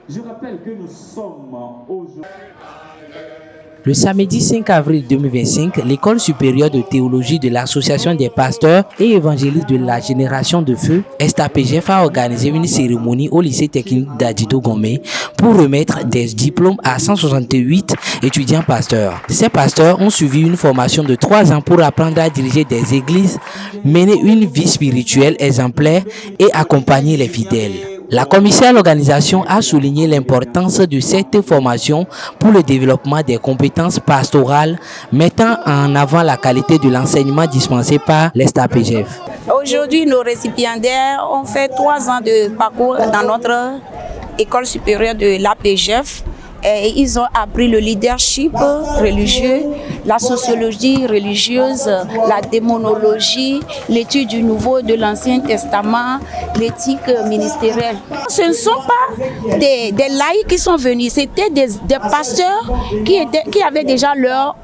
Je rappelle que nous sommes aujourd'hui... Le samedi 5 avril 2025, l'École supérieure de théologie de l'Association des pasteurs et évangélistes de la génération de feu, STAPGF, a organisé une cérémonie au lycée technique d'Adjito Gomé pour remettre des diplômes à 168 étudiants pasteurs. Ces pasteurs ont suivi une formation de 3 ans pour apprendre à diriger des églises, mener une vie spirituelle exemplaire et accompagner les fidèles. La commission à l'organisation a souligné l'importance de cette formation pour le développement des compétences pastorales, mettant en avant la qualité de l'enseignement dispensé par l'STAPGF. Aujourd'hui, nos récipiendaires ont fait 3 ans de parcours dans notre école supérieure de l'APGF. Et ils ont appris le leadership religieux, la sociologie religieuse, la démonologie, l'étude du Nouveau et de l'Ancien Testament, l'éthique ministérielle. Ce ne sont pas des laïcs qui sont venus, c'était des pasteurs qui avaient déjà leur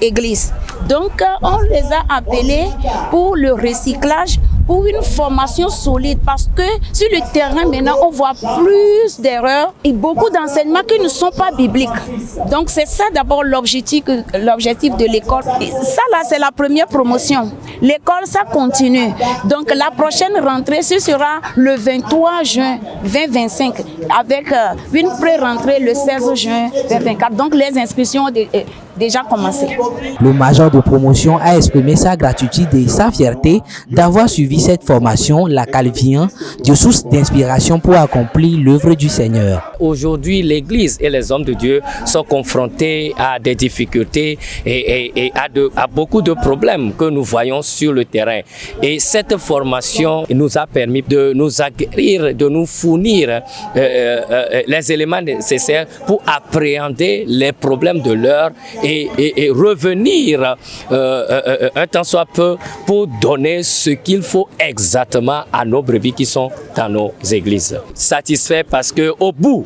église. Donc on les a appelés pour le recyclage, pour une formation solide, parce que sur le terrain maintenant on voit plus d'erreurs et beaucoup d'enseignements qui ne sont pas bibliques. Donc c'est ça d'abord l'objectif de l'école. Ça là c'est la première promotion. L'école ça continue. Donc la prochaine rentrée ce sera le 23 juin 2025 avec une pré-rentrée le 16 juin 2024. Donc les inscriptions ont déjà commencé. Le major de promotion a exprimé sa gratitude et sa fierté d'avoir suivi cette formation, la qualifiant de source d'inspiration pour accomplir l'œuvre du Seigneur. Aujourd'hui, l'Église et les hommes de Dieu sont confrontés à des difficultés et à beaucoup de problèmes que nous voyons sur le terrain. Et cette formation nous a permis de nous acquérir, de nous fournir les éléments nécessaires pour appréhender les problèmes de l'heure et revenir un temps soit peu pour donner ce qu'il faut exactement à nos brebis qui sont dans nos églises. Satisfait parce qu'au bout,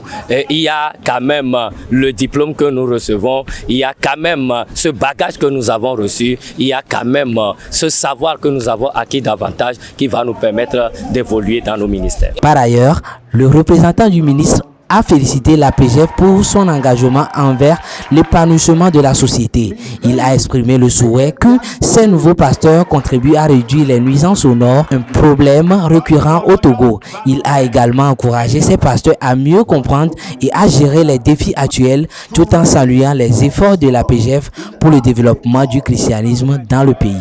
il y a quand même le diplôme que nous recevons, il y a quand même ce bagage que nous avons reçu, il y a quand même ce savoir que nous avons acquis davantage qui va nous permettre d'évoluer dans nos ministères. Par ailleurs, le représentant du ministre a félicité l'APGF pour son engagement envers l'épanouissement de la société. Il a exprimé le souhait que ces nouveaux pasteurs contribuent à réduire les nuisances sonores, un problème récurrent au Togo. Il a également encouragé ces pasteurs à mieux comprendre et à gérer les défis actuels tout en saluant les efforts de l'APGF pour le développement du christianisme dans le pays.